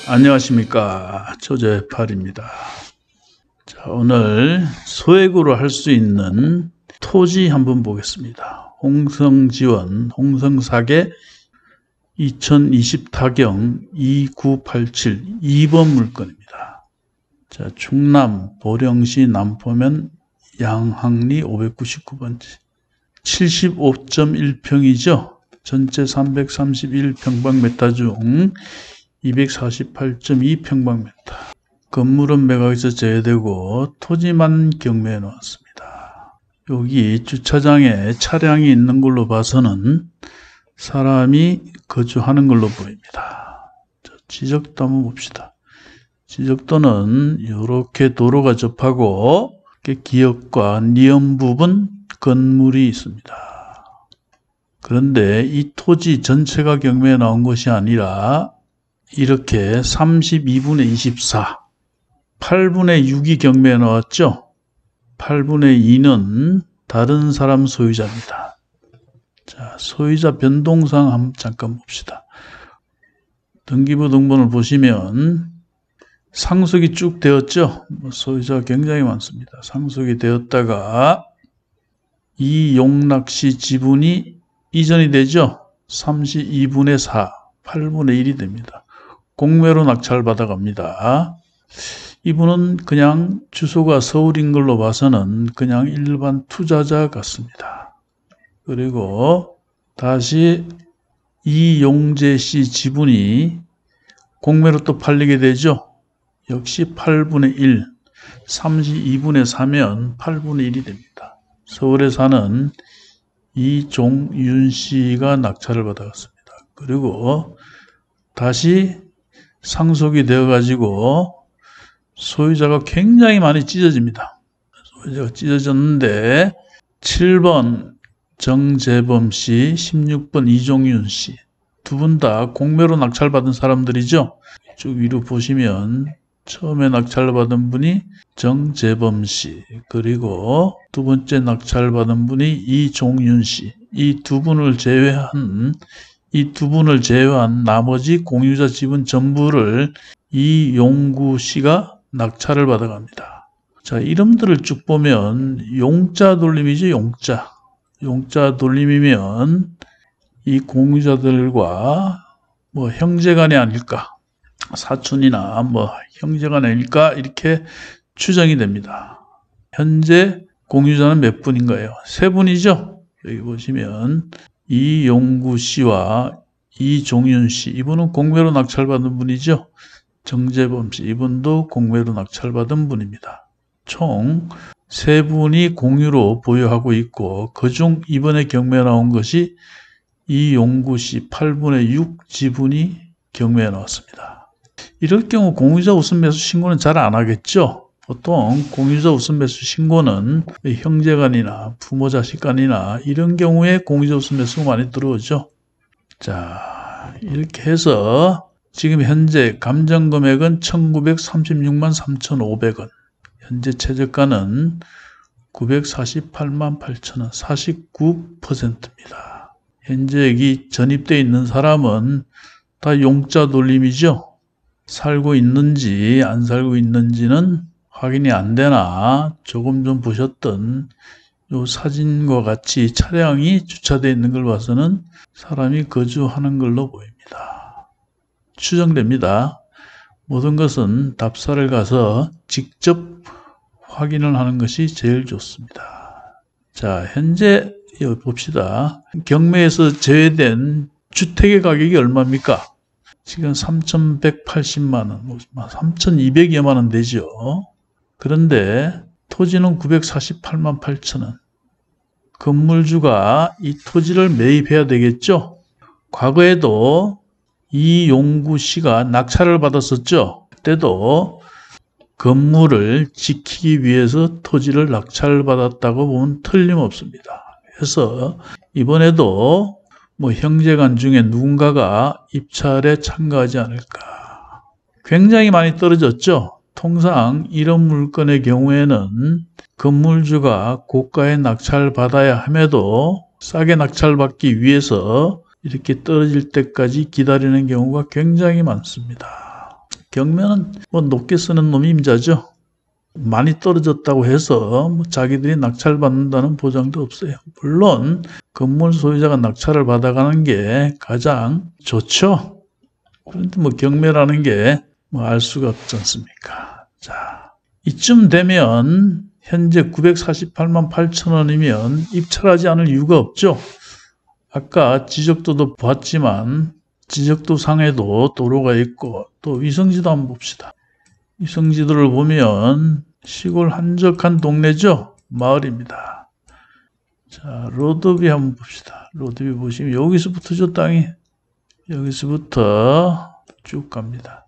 안녕하십니까. 조재팔입니다. 자, 오늘 소액으로 할 수 있는 토지 한번 보겠습니다. 홍성지원, 홍성사계 2020 타경 2987 2번 물건입니다. 자, 충남 보령시 남포면 양항리 599번지 75.1평이죠. 전체 331평방미터 중 248.2평방미터. 건물은 매각에서 제외되고 토지만 경매해 놓았습니다. 여기 주차장에 차량이 있는 걸로 봐서는 사람이 거주하는 걸로 보입니다. 지적도 한번 봅시다. 지적도는 이렇게 도로가 접하고 기역과 니은 부분 건물이 있습니다. 그런데 이 토지 전체가 경매에 나온 것이 아니라 이렇게 32분의 24, 8분의 6이 경매에 나왔죠. 8분의 2는 다른 사람 소유자입니다. 자, 소유자 변동사항 한번 잠깐 봅시다. 등기부 등본을 보시면 상속이 쭉 되었죠. 소유자가 굉장히 많습니다. 상속이 되었다가 이용락씨 지분이 이전이 되죠. 32분의 4, 8분의 1이 됩니다. 공매로 낙찰받아 갑니다. 이분은 그냥 주소가 서울인 걸로 봐서는 그냥 일반 투자자 같습니다. 그리고 다시 이용재 씨 지분이 공매로 또 팔리게 되죠. 역시 8분의 1, 32분의 4면 8분의 1이 됩니다. 서울에 사는 이종윤 씨가 낙찰을 받아갔습니다. 그리고 다시 상속이 되어가지고 소유자가 굉장히 많이 찢어집니다. 소유자가 찢어졌는데 7번 정재범 씨, 16번 이종윤 씨 두 분 다 공매로 낙찰받은 사람들이죠. 쭉 위로 보시면 처음에 낙찰받은 분이 정재범 씨, 그리고 두 번째 낙찰받은 분이 이종윤 씨. 이 두 분을 제외한 나머지 공유자 지분 전부를 이용구 씨가 낙찰을 받아갑니다. 자, 이름들을 쭉 보면 용자 돌림이죠. 용자 돌림이면 이 공유자들과 뭐 형제간이 아닐까, 사촌이나 뭐 형제간 아닐까, 이렇게 추정이 됩니다. 현재 공유자는 몇 분인가요? 세 분이죠. 여기 보시면 이용구 씨와 이종윤 씨, 이분은 공매로 낙찰받은 분이죠. 정재범 씨, 이분도 공매로 낙찰받은 분입니다. 총 세 분이 공유로 보유하고 있고, 그중 이번에 경매에 나온 것이 이용구 씨 8분의 6 지분이 경매에 나왔습니다. 이럴 경우 공유자 우선매수 신고는 잘 안 하겠죠. 보통 공유자 우선매수 신고는 형제간이나 부모 자식간이나 이런 경우에 공유자 우선매수가 많이 들어오죠. 자, 이렇게 해서 지금 현재 감정금액은 1936만 3,500원. 현재 최저가는 948만 8천원, 49%입니다. 현재 여기 전입되어 있는 사람은 다 용자 돌림이죠. 살고 있는지 안 살고 있는지는 확인이 안 되나, 조금 전 보셨던 이 사진과 같이 차량이 주차되어 있는 걸 봐서는 사람이 거주하는 걸로 보입니다. 추정됩니다. 모든 것은 답사를 가서 직접 확인을 하는 것이 제일 좋습니다. 자, 현재 여기 봅시다. 경매에서 제외된 주택의 가격이 얼마입니까? 지금 3,180만 원, 3,200여만 원 되죠. 그런데 토지는 948만 8천 원. 건물주가 이 토지를 매입해야 되겠죠. 과거에도 이용구 씨가 낙찰을 받았었죠. 그때도 건물을 지키기 위해서 토지를 낙찰받았다고 보면 틀림없습니다. 그래서 이번에도 뭐 형제간 중에 누군가가 입찰에 참가하지 않을까. 굉장히 많이 떨어졌죠. 통상 이런 물건의 경우에는 건물주가 고가에 낙찰받아야 함에도 싸게 낙찰받기 위해서 이렇게 떨어질 때까지 기다리는 경우가 굉장히 많습니다. 경매는 뭐 높게 쓰는 놈이 임자죠. 많이 떨어졌다고 해서 뭐 자기들이 낙찰받는다는 보장도 없어요. 물론 건물 소유자가 낙찰을 받아가는 게 가장 좋죠. 그런데 뭐 경매라는 게 뭐 알 수가 없지 않습니까? 자, 이쯤 되면 현재 948만 8천 원이면 입찰하지 않을 이유가 없죠. 아까 지적도도 봤지만 지적도 상에도 도로가 있고 또 위성지도 한번 봅시다. 위성지도를 보면 시골 한적한 동네죠. 마을입니다. 자, 로드비 한번 봅시다. 로드비 보시면 여기서부터죠, 땅이. 여기서부터 쭉 갑니다.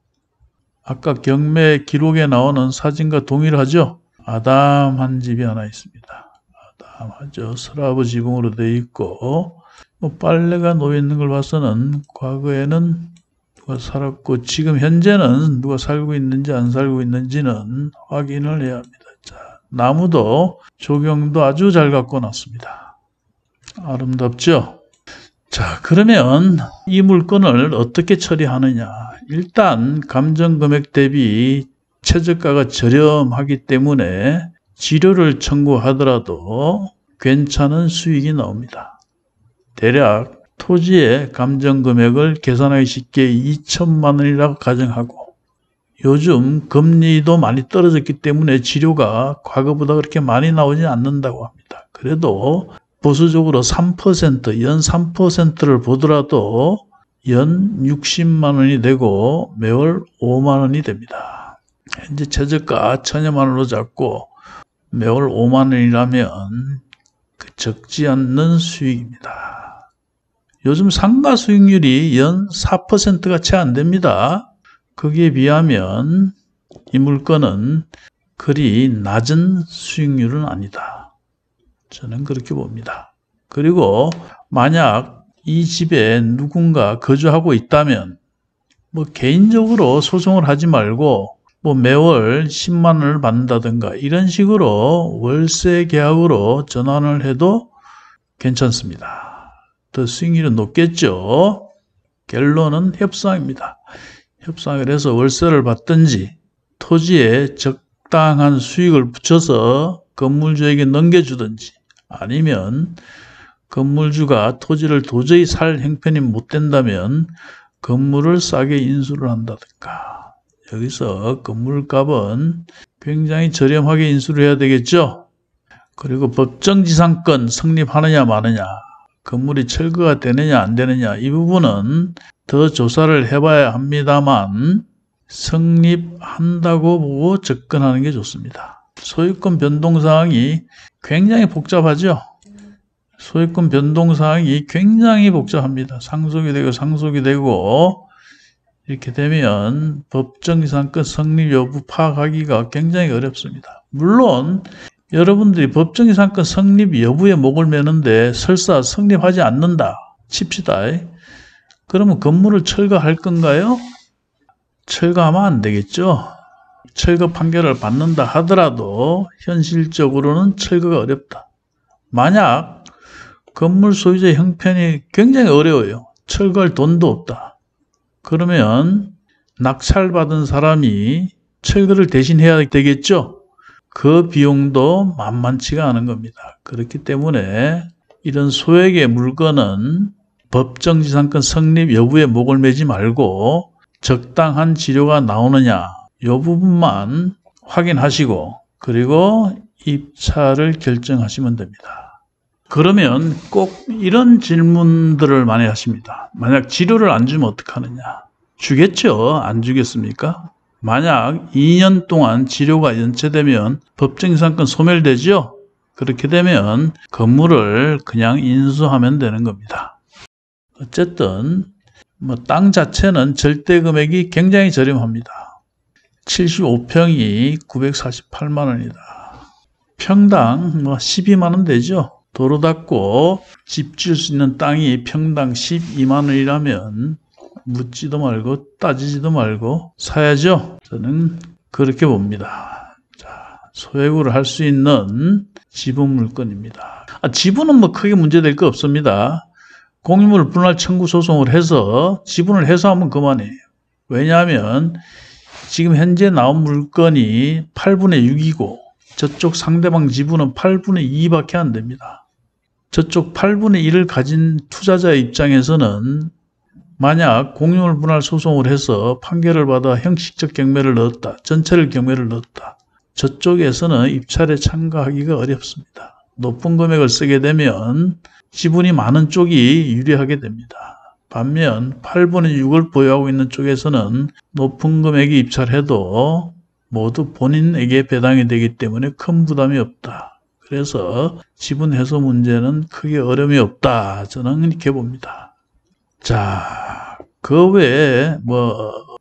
아까 경매 기록에 나오는 사진과 동일하죠? 아담한 집이 하나 있습니다. 아담하죠. 서라브 지붕으로 되어 있고 뭐 빨래가 놓여 있는 걸 봐서는 과거에는 누가 살았고 지금 현재는 누가 살고 있는지 안 살고 있는지는 확인을 해야 합니다. 자, 나무도 조경도 아주 잘 갖고 놨습니다. 아름답죠? 자, 그러면 이 물건을 어떻게 처리하느냐? 일단 감정금액 대비 최저가가 저렴하기 때문에 지료를 청구하더라도 괜찮은 수익이 나옵니다. 대략 토지의 감정금액을 계산하기 쉽게 2천만 원이라고 가정하고 요즘 금리도 많이 떨어졌기 때문에 지료가 과거보다 그렇게 많이 나오지 않는다고 합니다. 그래도 보수적으로 3%, 연 3%를 보더라도 연 60만 원이 되고 매월 5만 원이 됩니다. 현재 최저가 1,000여만 원으로 잡고 매월 5만 원이라면 적지 않는 수익입니다. 요즘 상가 수익률이 연 4%가 채 안 됩니다. 거기에 비하면 이 물건은 그리 낮은 수익률은 아니다. 저는 그렇게 봅니다. 그리고 만약 이 집에 누군가 거주하고 있다면 뭐 개인적으로 소송을 하지 말고 뭐 매월 10만 원을 받는다든가 이런 식으로 월세 계약으로 전환을 해도 괜찮습니다. 더 수익률은 높겠죠. 결론은 협상입니다. 협상을 해서 월세를 받든지 토지에 적당한 수익을 붙여서 건물주에게 넘겨주든지 아니면 건물주가 토지를 도저히 살 형편이 못 된다면 건물을 싸게 인수를 한다든가 여기서 건물값은 굉장히 저렴하게 인수를 해야 되겠죠. 그리고 법정지상권 성립하느냐 마느냐 건물이 철거가 되느냐 안 되느냐 이 부분은 더 조사를 해봐야 합니다만 성립한다고 보고 접근하는 게 좋습니다. 소유권 변동사항이 굉장히 복잡하죠. 소유권 변동사항이 굉장히 복잡합니다. 상속이 되고 이렇게 되면 법정지상권 성립 여부 파악하기가 굉장히 어렵습니다. 물론 여러분들이 법정지상권 성립 여부에 목을 매는데 설사 성립하지 않는다 칩시다. 그러면 건물을 철거할 건가요? 철거하면 안 되겠죠. 철거 판결을 받는다 하더라도 현실적으로는 철거가 어렵다. 만약 건물 소유자의 형편이 굉장히 어려워요. 철거할 돈도 없다. 그러면 낙찰받은 사람이 철거를 대신해야 되겠죠. 그 비용도 만만치가 않은 겁니다. 그렇기 때문에 이런 소액의 물건은 법정지상권 성립 여부에 목을 매지 말고 적당한 지료가 나오느냐 이 부분만 확인하시고 그리고 입찰을 결정하시면 됩니다. 그러면 꼭 이런 질문들을 많이 하십니다. 만약 지료를 안 주면 어떡하느냐? 주겠죠? 안 주겠습니까? 만약 2년 동안 지료가 연체되면 법정지상권 소멸되죠? 그렇게 되면 건물을 그냥 인수하면 되는 겁니다. 어쨌든 땅 자체는 절대 금액이 굉장히 저렴합니다. 75평이 948만 원이다. 평당 12만 원 되죠. 도로 닦고 집 지을 수 있는 땅이 평당 12만 원이라면 묻지도 말고 따지지도 말고 사야죠. 저는 그렇게 봅니다. 자, 소액으로 할 수 있는 지분 물건입니다. 지분은 크게 문제될 거 없습니다. 공유물 분할 청구 소송을 해서 지분을 해소하면 그만이에요. 왜냐하면 지금 현재 나온 물건이 8분의 6이고 저쪽 상대방 지분은 8분의 2밖에 안 됩니다. 저쪽 8분의 1을 가진 투자자의 입장에서는 만약 공유물 분할 소송을 해서 판결을 받아 형식적 경매를 넣었다. 전체를 경매를 넣었다. 저쪽에서는 입찰에 참가하기가 어렵습니다. 높은 금액을 쓰게 되면 지분이 많은 쪽이 유리하게 됩니다. 반면 8분의 6을 보유하고 있는 쪽에서는 높은 금액이 입찰해도 모두 본인에게 배당이 되기 때문에 큰 부담이 없다. 그래서 지분 해소 문제는 크게 어려움이 없다. 저는 이렇게 봅니다. 자, 그 외에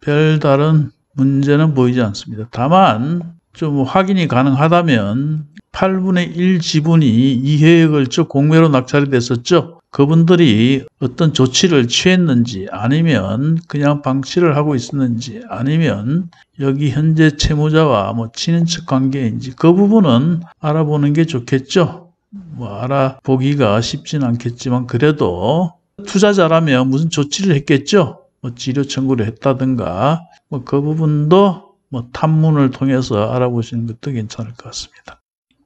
별다른 문제는 보이지 않습니다. 다만 좀 확인이 가능하다면 8분의 1 지분이 이해액을 즉 공매로 낙찰이 됐었죠. 그분들이 어떤 조치를 취했는지 아니면 그냥 방치를 하고 있었는지 아니면 여기 현재 채무자와 친인척 관계인지 그 부분은 알아보는 게 좋겠죠. 알아보기가 쉽진 않겠지만 그래도 투자자라면 무슨 조치를 했겠죠. 지료 청구를 했다든가 그 부분도 탐문을 통해서 알아보시는 것도 괜찮을 것 같습니다.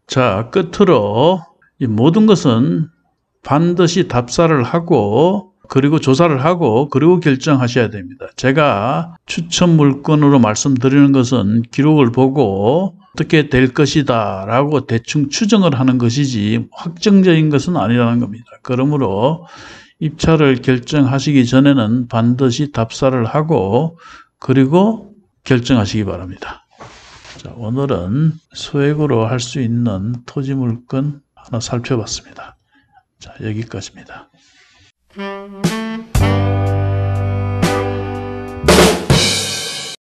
자, 끝으로 이 모든 것은 반드시 답사를 하고 그리고 조사를 하고 그리고 결정하셔야 됩니다. 제가 추천 물건으로 말씀드리는 것은 기록을 보고 어떻게 될 것이다 라고 대충 추정을 하는 것이지 확정적인 것은 아니라는 겁니다. 그러므로 입찰을 결정하시기 전에는 반드시 답사를 하고 그리고 결정하시기 바랍니다. 자, 오늘은 소액으로 할 수 있는 토지 물건 하나 살펴봤습니다. 자, 여기까지입니다.